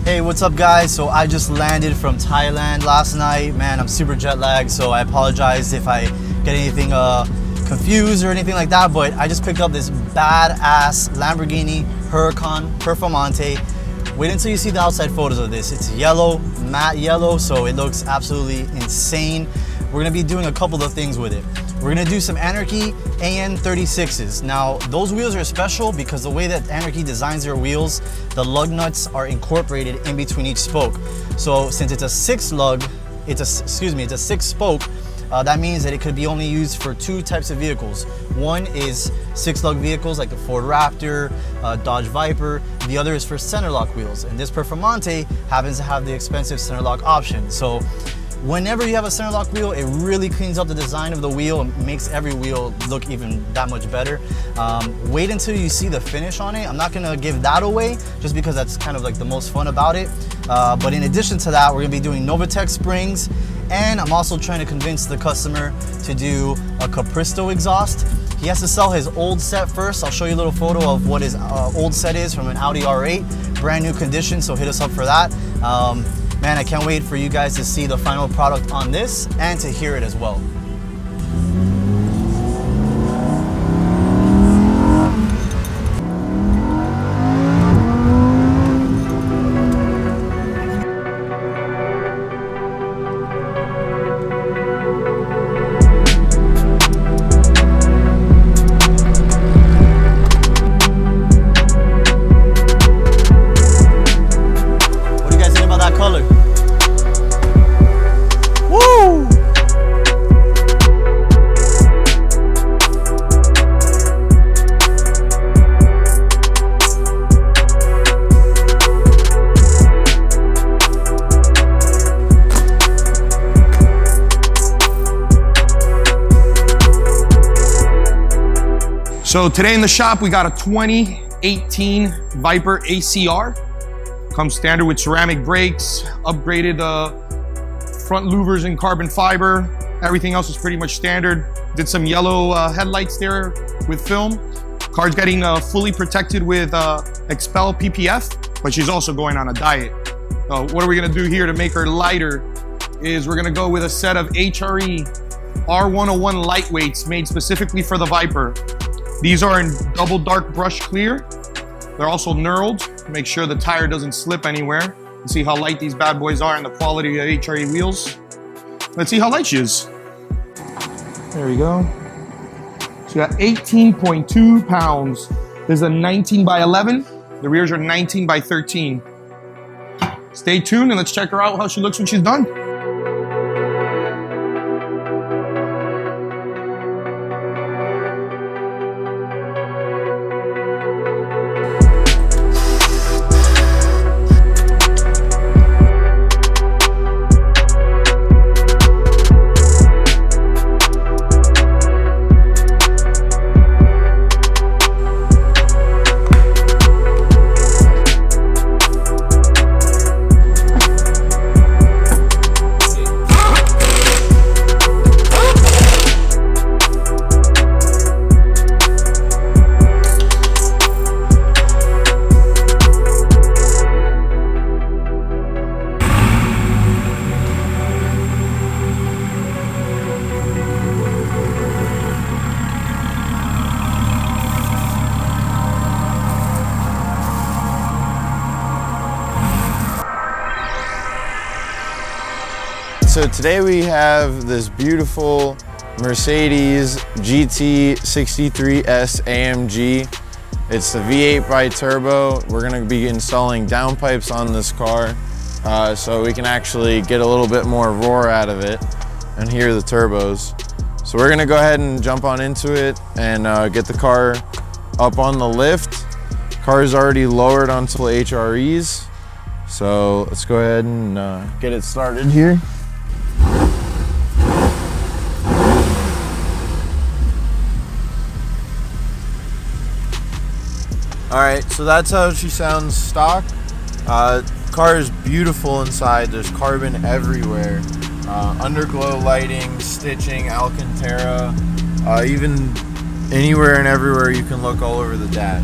Hey, what's up guys? So I just landed from Thailand last night. Man, I'm super jet lagged, so I apologize if I get anything confused or anything like that, but I just picked up this badass Lamborghini Huracan Performante. Wait until you see the outside photos of this. It's yellow, matte yellow, so it looks absolutely insane. We're gonna be doing a couple of things with it. We're gonna do some Anrky AN36s. Now, those wheels are special because the way that Anrky designs their wheels, the lug nuts are incorporated in between each spoke. So since it's a six spoke, that means that it could be only used for two types of vehicles. One is 6-lug vehicles like the Ford Raptor, Dodge Viper. The other is for center lock wheels. And this Performante happens to have the expensive center lock option. So whenever you have a center lock wheel, it really cleans up the design of the wheel and makes every wheel look even that much better. Wait until you see the finish on it. I'm not gonna give that away just because that's kind of like the most fun about it. But in addition to that, we're gonna be doing Novatec springs, and I'm also trying to convince the customer to do a Capristo exhaust. He has to sell his old set first. I'll show you a little photo of what his old set is from an Audi R8, brand new condition, so hit us up for that. Man, I can't wait for you guys to see the final product on this and to hear it as well. So today in the shop, we got a 2018 Viper ACR. Comes standard with ceramic brakes, upgraded front louvers in carbon fiber. Everything else is pretty much standard. Did some yellow headlights there with film. Car's getting fully protected with Expel PPF, but she's also going on a diet. What are we gonna do here to make her lighter is we're gonna go with a set of HRE R101 lightweights made specifically for the Viper. These are in double dark brush clear. They're also knurled to make sure the tire doesn't slip anywhere. You see how light these bad boys are and the quality of HRE wheels. Let's see how light she is. There we go. So you got 18.2 pounds. This is a 19 by 11. The rears are 19 by 13. Stay tuned and let's check her out how she looks when she's done. So today we have this beautiful Mercedes GT63S AMG. It's the V8 bi-turbo. We're gonna be installing downpipes on this car so we can actually get a little bit more roar out of it and hear the turbos. So we're gonna go ahead and jump on into it and get the car up on the lift. Car is already lowered onto HREs. So let's go ahead and get it started here. All right, so that's how she sounds stock. Car is beautiful inside. There's carbon everywhere. Underglow lighting, stitching, Alcantara, even anywhere and everywhere you can look all over the dash.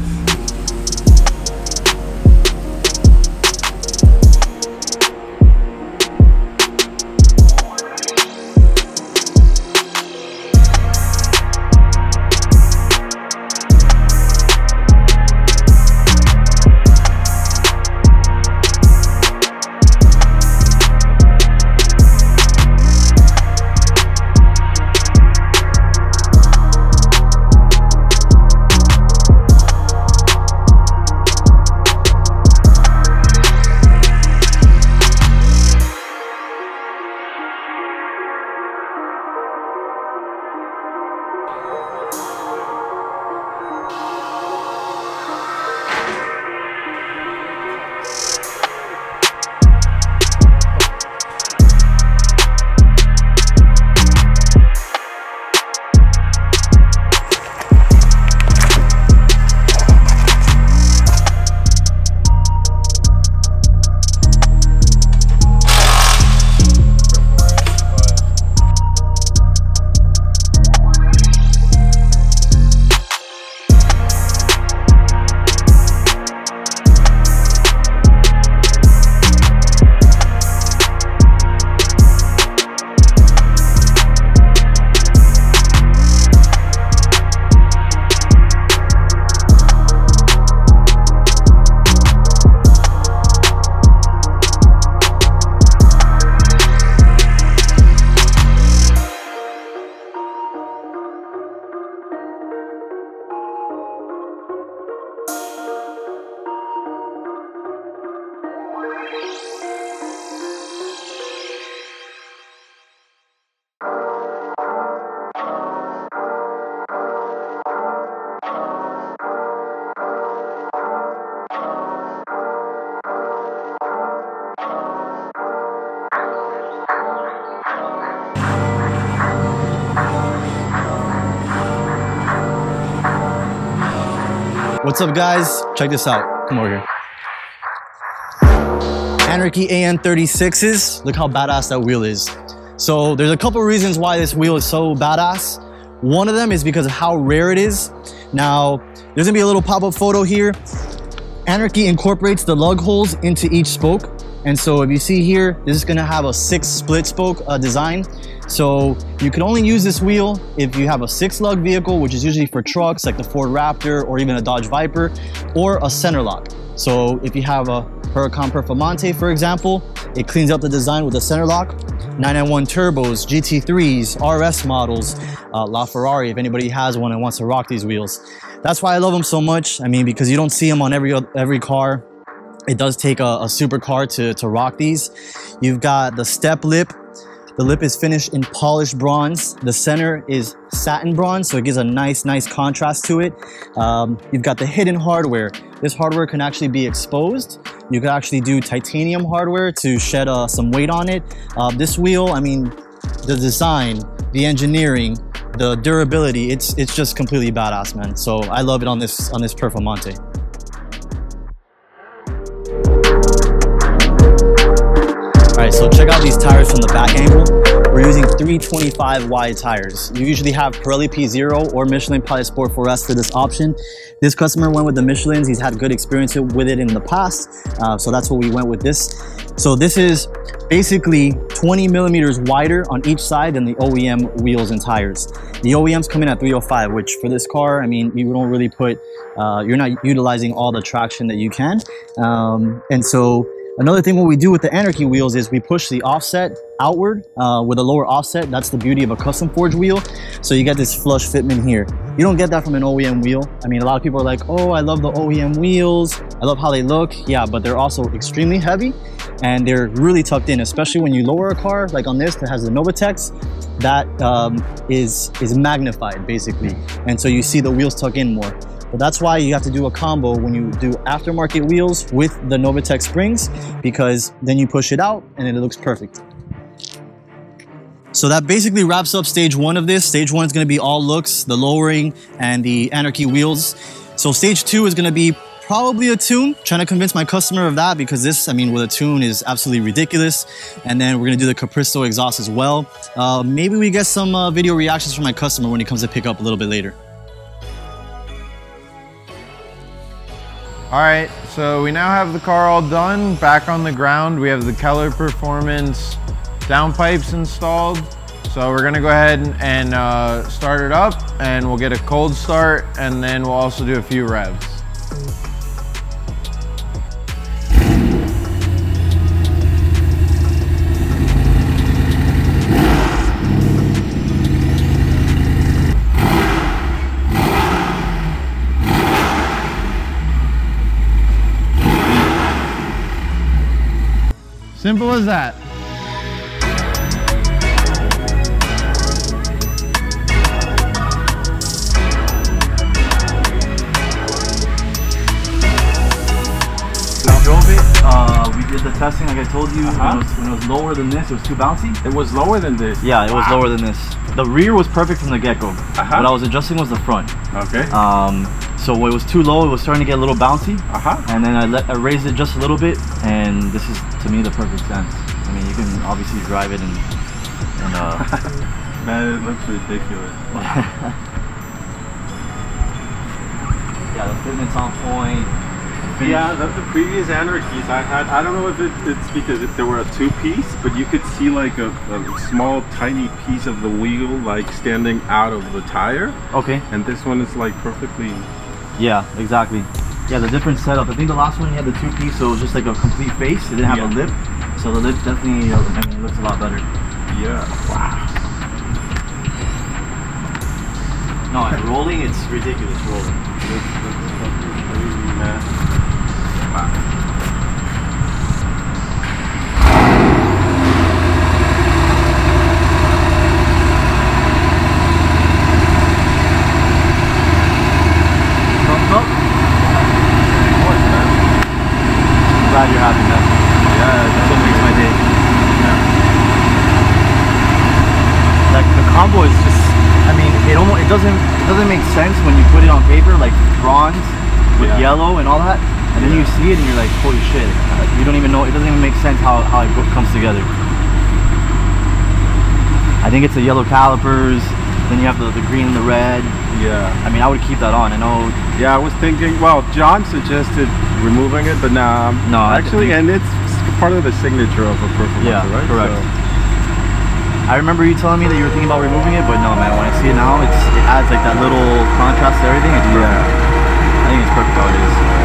What's up, guys? Check this out. Come over here. Anrky AN36s. Look how badass that wheel is. So there's a couple reasons why this wheel is so badass. One of them is because of how rare it is. Now, there's gonna be a little pop-up photo here. Anrky incorporates the lug holes into each spoke. And so if you see here, this is gonna have a 6 split spoke design. So you can only use this wheel if you have a 6 lug vehicle, which is usually for trucks like the Ford Raptor or even a Dodge Viper, or a center lock. So if you have a Huracan Performante, for example, it cleans up the design with a center lock. 991 turbos, GT3s, RS models, LaFerrari, if anybody has one and wants to rock these wheels. That's why I love them so much. I mean, because you don't see them on every car. It does take a supercar to rock these. You've got the step lip. The lip is finished in polished bronze. The center is satin bronze, so it gives a nice contrast to it. You've got the hidden hardware. This hardware can actually be exposed. You can actually do titanium hardware to shed some weight on it. This wheel, I mean, the design, the engineering, the durability, it's just completely badass, man. So I love it on this Performante. All right, so check out these tires from the back angle. We're using 325 wide tires. You usually have Pirelli P0 or Michelin Pilot Sport 4S for this option. This customer went with the Michelins. He's had good experience with it in the past, so that's what we went with this. So this is basically 20 millimeters wider on each side than the OEM wheels and tires. The OEMs come in at 305, which for this car, I mean, you don't really put, you're not utilizing all the traction that you can. And so another thing what we do with the Anrky wheels is we push the offset outward with a lower offset. That's the beauty of a custom forged wheel. So you get this flush fitment here. You don't get that from an OEM wheel. I mean, a lot of people are like, oh, I love the OEM wheels. I love how they look. Yeah, but they're also extremely heavy and they're really tucked in, especially when you lower a car like on this that has the Novitex, that is magnified basically. And so you see the wheels tuck in more. But that's why you have to do a combo when you do aftermarket wheels with the Novitex springs, because then you push it out and then it looks perfect. So that basically wraps up stage 1 of this. Stage 1 is going to be all looks, the lowering, and the Anrky wheels. So stage 2 is going to be probably a tune. Trying to convince my customer of that, because this, I mean, with a tune is absolutely ridiculous. And then we're going to do the Capristo exhaust as well. Maybe we get some video reactions from my customer when he comes to pick up a little bit later. All right, so we now have the car all done, back on the ground. We have the Keller Performance downpipes installed. So we're gonna go ahead and start it up, and we'll get a cold start, and then we'll also do a few revs. Simple as that. We drove it, we did the testing like I told you. When it was lower than this, it was too bouncy. It was lower than this? Yeah, it was lower than this. The rear was perfect from the get-go. What I was adjusting was the front. Okay. So when it was too low, it was starting to get a little bouncy. And then I raised it just a little bit, and this is, to me, the perfect sense. I mean, you can obviously drive it and Man, it looks ridiculous. Yeah, the fitment's on point. Yeah, the previous Anrkys I had, I don't know if it's because there were a 2-piece, but you could see like a small tiny piece of the wheel like standing out of the tire. Okay. And this one is like perfectly... Yeah, exactly. Yeah, the different setup. I think the last one you had the 2-piece, so it was just like a complete face. It didn't have a lip. So the lip definitely, I mean, it looks a lot better. Yeah. Wow. No, and rolling, it's ridiculous rolling. Glad you're happy, man. Yeah, that's what makes my day. Like the combo is just, I mean, it doesn't make sense when you put it on paper, like bronze with yellow and all that, and then you see it and you're like, holy shit, you don't even know, it doesn't even make sense how it comes together. I think it's the yellow calipers, then you have the green and the red. Yeah. I mean, I would keep that on. I know. Yeah, I was thinking, well, John suggested removing it, but nah, no, actually, and it's part of the signature of a Performante, yeah, right? Correct. So. I remember you telling me that you were thinking about removing it, but no, man, when I see it now, it adds like that little contrast to everything. It's perfect. Yeah. I think it's perfect how it is.